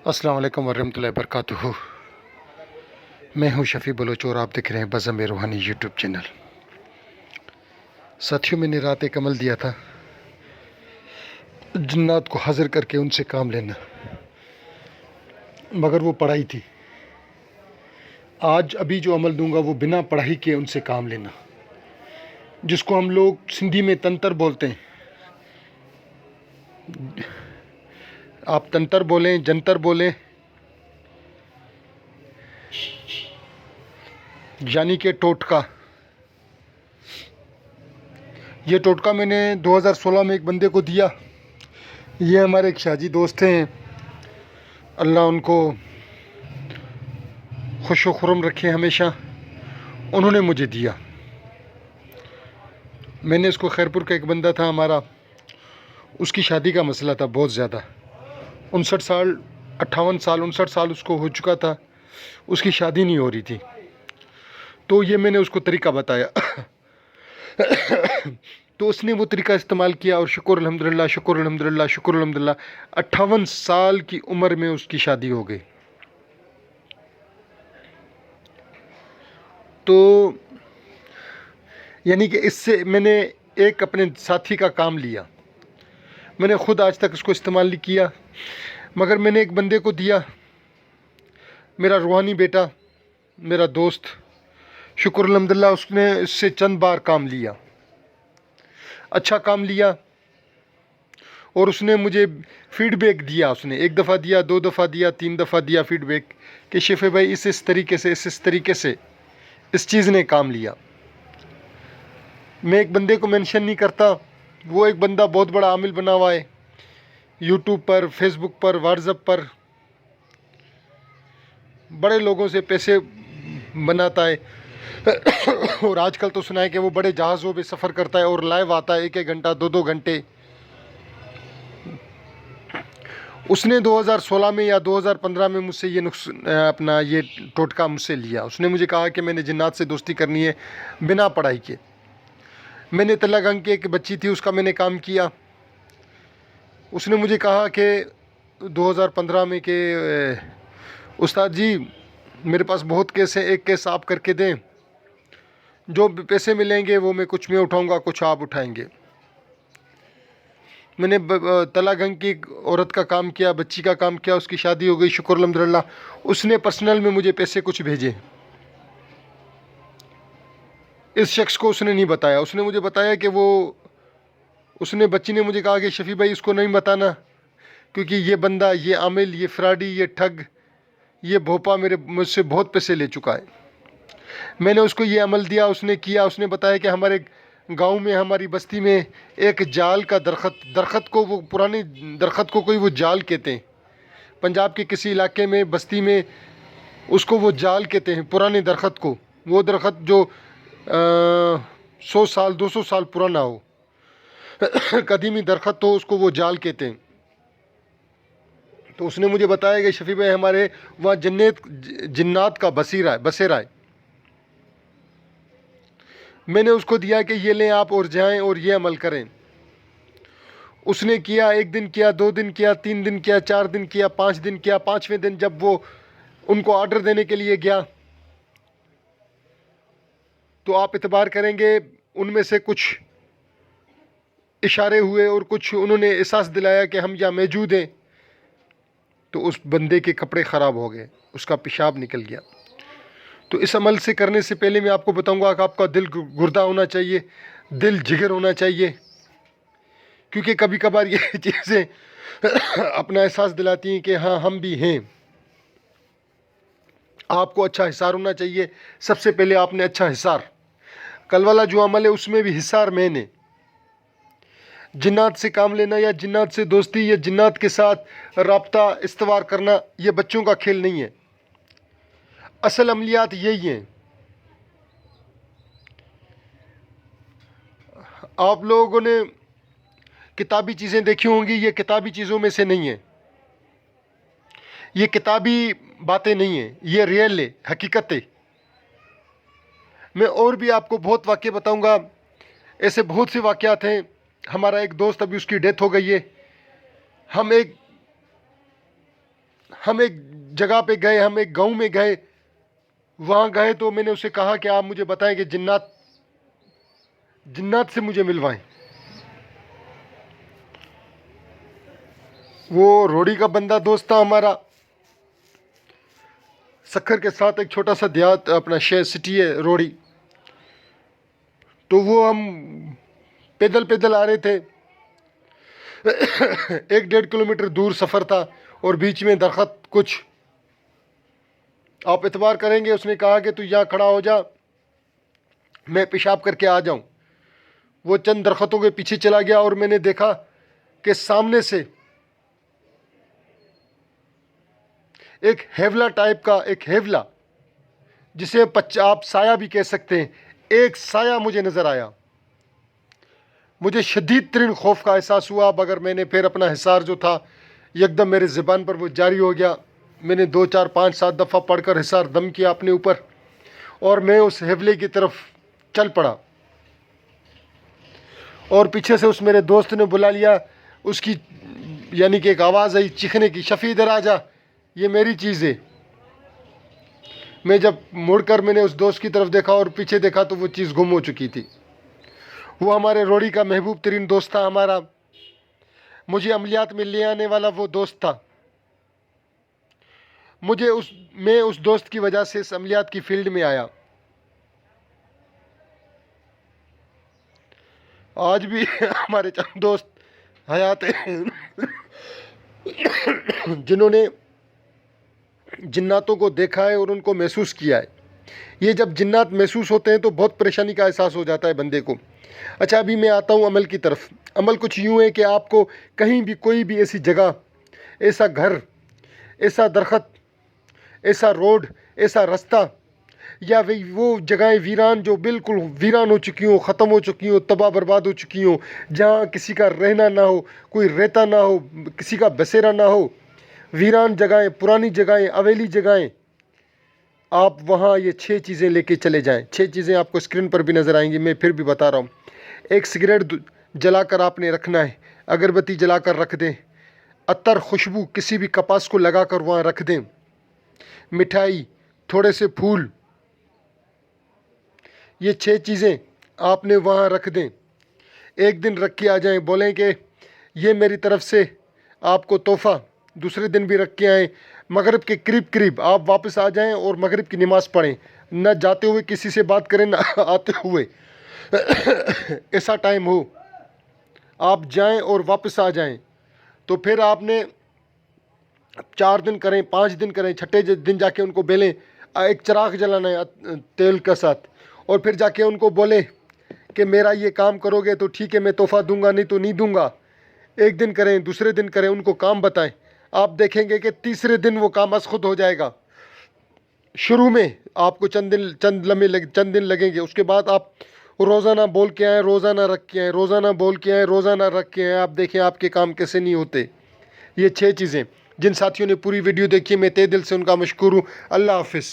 السلام علیکم ورحمۃ اللہ وبرکاتہ۔ میں ہوں شفیع بلوچ اور آپ دیکھ رہے ہیں بزم روحانی یوٹیوب چینل۔ ساتھیوں، میں نے رات ایک عمل دیا تھا، جنات کو حاضر کر کے ان سے کام لینا، مگر وہ پڑھائی تھی۔ آج ابھی جو عمل دوں گا وہ بنا پڑھائی کے ان سے کام لینا، جس کو ہم لوگ سندھی میں تنتر بولتے ہیں۔ آپ تنتر بولیں، جنتر بولیں، یعنی کہ ٹوٹکا۔ یہ ٹوٹکا میں نے 2016 میں ایک بندے کو دیا۔ یہ ہمارے ایک شاجی دوست ہیں، اللہ ان کو خوش و خرم رکھے ہمیشہ۔ انہوں نے مجھے دیا۔ میں نے اس کو خیرپور کا ایک بندہ تھا ہمارا، اس کی شادی کا مسئلہ تھا بہت زیادہ، 59 سال 58 سال 59 سال اس کو ہو چکا تھا، اس کی شادی نہیں ہو رہی تھی۔ تو یہ میں نے اس کو طریقہ بتایا تو اس نے وہ طریقہ استعمال کیا، اور شکر الحمدللہ، شکر الحمدللہ، شکر الحمدللہ، 58 سال کی عمر میں اس کی شادی ہو گئی۔ تو یعنی کہ اس سے میں نے ایک اپنے ساتھی کا کام لیا۔ میں نے خود آج تک اس کو استعمال نہیں کیا، مگر میں نے ایک بندے کو دیا، میرا روحانی بیٹا، میرا دوست، شکر الحمدللہ، اس نے اس سے چند بار کام لیا، اچھا کام لیا، اور اس نے مجھے فیڈ بیک دیا۔ اس نے 1 دفعہ دیا، 2 دفعہ دیا، 3 دفعہ دیا فیڈ بیک کہ شفیع بھائی اس طریقے سے، اس طریقے سے اس چیز نے کام لیا۔ میں ایک بندے کو مینشن نہیں کرتا، وہ ایک بندہ بہت بڑا عامل بنا ہوا ہے، یوٹیوب پر، فیس بک پر، واٹس ایپ پر بڑے لوگوں سے پیسے بناتا ہے، اور آج کل تو سنا ہے کہ وہ بڑے جہازوں پہ سفر کرتا ہے اور لائیو آتا ہے 1 گھنٹہ 2 گھنٹے۔ اس نے 2016 میں یا 2015 میں مجھ سے یہ ٹوٹکا مجھ سے لیا۔ اس نے مجھے کہا کہ میں نے جنات سے دوستی کرنی ہے بنا پڑھائی کے۔ میں نے تلہ گنگ کی ایک بچی تھی، اس کا میں نے کام کیا۔ اس نے مجھے کہا کہ 2015 میں کہ استاد جی میرے پاس بہت کیس ہیں، ایک کیس آپ کر کے دیں، جو پیسے ملیں گے وہ کچھ میں اٹھاؤں گا، کچھ آپ اٹھائیں گے۔ میں نے تلہ گنگ کی عورت کا کام کیا، بچی کا کام کیا، اس کی شادی ہو گئی، شکر الحمدللہ۔ اس نے پرسنل میں مجھے پیسے کچھ بھیجے، اس شخص کو اس نے نہیں بتایا۔ اس نے مجھے بتایا کہ بچی نے مجھے کہا کہ شفیع بھائی اس کو نہیں بتانا، کیونکہ یہ بندہ، یہ عامل، یہ فراڈی، یہ ٹھگ، یہ بھوپا مجھ سے بہت پیسے لے چکا ہے۔ میں نے اس کو یہ عمل دیا، اس نے کیا۔ اس نے بتایا کہ ہمارے گاؤں میں، ہماری بستی میں ایک جال کا درخت کو، وہ پرانے درخت کو کوئی وہ جال کہتے ہیں، پنجاب کے کسی علاقے میں بستی میں اس کو وہ جال کہتے ہیں، پرانے درخت کو۔ وہ درخت جو 100 سال 200 سال پرانا ہو، قدیمی درخت ہو، اس کو وہ جال کہتے ہیں۔ تو اس نے مجھے بتایا کہ شفیع بھائی ہمارے وہاں جنات کا بسیرا ہے۔ میں نے اس کو دیا کہ یہ لیں آپ اور جائیں اور یہ عمل کریں۔ اس نے کیا، 1 دن کیا، 2 دن کیا، 3 دن کیا، 4 دن کیا، 5 دن کیا۔ 5ویں دن جب وہ ان کو آرڈر دینے کے لیے گیا، تو آپ اعتبار کریں گے ان میں سے کچھ اشارے ہوئے اور کچھ انہوں نے احساس دلایا کہ ہم یہاں موجود ہیں۔ تو اس بندے کے کپڑے خراب ہو گئے، اس کا پیشاب نکل گیا۔ تو اس عمل سے کرنے سے پہلے میں آپ کو بتاؤں گا کہ آپ کا دل گردہ ہونا چاہیے، دل جگر ہونا چاہیے، کیونکہ کبھی کبھار یہ چیزیں اپنا احساس دلاتی ہیں کہ ہاں ہم بھی ہیں۔ آپ کو اچھا حصار ہونا چاہیے۔ سب سے پہلے آپ نے اچھا حصار، کل والا جو عمل ہے اس میں بھی حصار میں نے۔ جنات سے کام لینا یا جنات سے دوستی یا جنات کے ساتھ رابطہ استوار کرنا، یہ بچوں کا کھیل نہیں ہے۔ اصل عملیات یہی ہیں۔ آپ لوگوں نے کتابی چیزیں دیکھی ہوں گی، یہ کتابی چیزوں میں سے نہیں ہے، یہ کتابی باتیں نہیں ہیں، یہ ریئل ہے، حقیقت ہے۔ میں اور بھی آپ کو بہت واقعے بتاؤں گا، ایسے بہت سے واقعات ہیں۔ ہمارا ایک دوست، ابھی اس کی ڈیتھ ہو گئی ہے، ہم ایک ہم ایک جگہ پہ گئے، ہم ایک گاؤں میں گئے، وہاں گئے تو میں نے اسے کہا کہ آپ مجھے بتائیں کہ جنات سے مجھے ملوائیں۔ وہ روڑی کا بندہ دوست تھا ہمارا، سکھر کے ساتھ ایک چھوٹا سا دیہات اپنا شہر سٹی ہے روڑی، تو وہ ہم پیدل پیدل آ رہے تھے، 1.5 کلومیٹر دور سفر تھا اور بیچ میں درخت کچھ، آپ اعتبار کریں گے اس نے کہا کہ تو یہاں کھڑا ہو جا، میں پیشاب کر کے آ جاؤں۔ وہ چند درختوں کے پیچھے چلا گیا اور میں نے دیکھا کہ سامنے سے ایک ہیولا ٹائپ کا، ایک ہیولا جسے آپ سایہ بھی کہہ سکتے ہیں، ایک سایہ مجھے نظر آیا۔ مجھے شدید ترین خوف کا احساس ہوا، مگر میں نے پھر اپنا حصار جو تھا یکدم میرے زبان پر وہ جاری ہو گیا۔ میں نے 2 4 5 7 دفعہ پڑھ کر حصار دم کیا اپنے اوپر، اور میں اس ہیولے کی طرف چل پڑا، اور پیچھے سے اس میرے دوست نے بلا لیا، اس کی یعنی کہ ایک آواز آئی چیخنے کی، شفیع ادھر آ جا، یہ میری چیز ہے۔ میں جب مڑ کر میں نے اس دوست کی طرف دیکھا اور پیچھے دیکھا تو وہ چیز گم ہو چکی تھی۔ وہ ہمارے روڑی کا محبوب ترین دوست تھا ہمارا، مجھے عملیات میں لے آنے والا وہ دوست تھا۔ میں اس دوست کی وجہ سے اس عملیات کی فیلڈ میں آیا۔ آج بھی ہمارے چند دوست حیات ہیں جنہوں نے جناتوں کو دیکھا ہے اور ان کو محسوس کیا ہے۔ یہ جب جنات محسوس ہوتے ہیں تو بہت پریشانی کا احساس ہو جاتا ہے بندے کو۔ اچھا، ابھی میں آتا ہوں عمل کی طرف۔ عمل کچھ یوں ہے کہ آپ کو کہیں بھی کوئی بھی ایسی جگہ، ایسا گھر، ایسا درخت، ایسا روڈ، ایسا رستہ، یا وہ جگہیں ویران جو بالکل ویران ہو چکی ہوں، ختم ہو چکی ہوں، تباہ برباد ہو چکی ہوں، جہاں کسی کا رہنا نہ ہو، کوئی رہتا نہ ہو، کسی کا بسیرا نہ ہو، ویران جگہیں، پرانی جگہیں، اویلی جگہیں، آپ وہاں یہ 6 چیزیں لے کے چلے جائیں۔ 6 چیزیں آپ کو اسکرین پر بھی نظر آئیں گی، میں پھر بھی بتا رہا ہوں۔ ایک سگریٹ جلا کر آپ نے رکھنا ہے، اگربتی جلا کر رکھ دیں، عطر خوشبو کسی بھی کپاس کو لگا کر وہاں رکھ دیں، مٹھائی، تھوڑے سے پھول، یہ 6 چیزیں آپ نے وہاں رکھ دیں۔ ایک دن رکھ کے آ جائیں، بولیں کہ یہ میری طرف سے آپ کو تحفہ۔ دوسرے دن بھی رکھ کے آئیں، مغرب کے قریب آپ واپس آ جائیں اور مغرب کی نماز پڑھیں، نہ جاتے ہوئے کسی سے بات کریں، نہ آتے ہوئے ایسا ٹائم ہو آپ جائیں اور واپس آ جائیں۔ تو پھر آپ نے 4 دن کریں، 5 دن کریں، چھٹے دن جا کے ان کو بیلیں، ایک چراغ جلانا ہے تیل کا ساتھ، اور پھر جا کے ان کو بولیں کہ میرا یہ کام کرو گے تو ٹھیک ہے، میں تحفہ دوں گا، نہیں تو نہیں دوں گا۔ ایک دن کریں، دوسرے دن کریں، ان کو کام بتائیں، آپ دیکھیں گے کہ تیسرے دن وہ کام از خود ہو جائے گا۔ شروع میں آپ کو چند دن لگیں گے، اس کے بعد آپ روزانہ بول کے آئیں، روزانہ رکھ کے آئیں، روزانہ بول کے آئیں، روزانہ رکھ کے آئیں، آپ دیکھیں آپ کے کام کیسے نہیں ہوتے۔ یہ 6 چیزیں، جن ساتھیوں نے پوری ویڈیو دیکھی میں تہہ دل سے ان کا مشکور ہوں۔ اللہ حافظ۔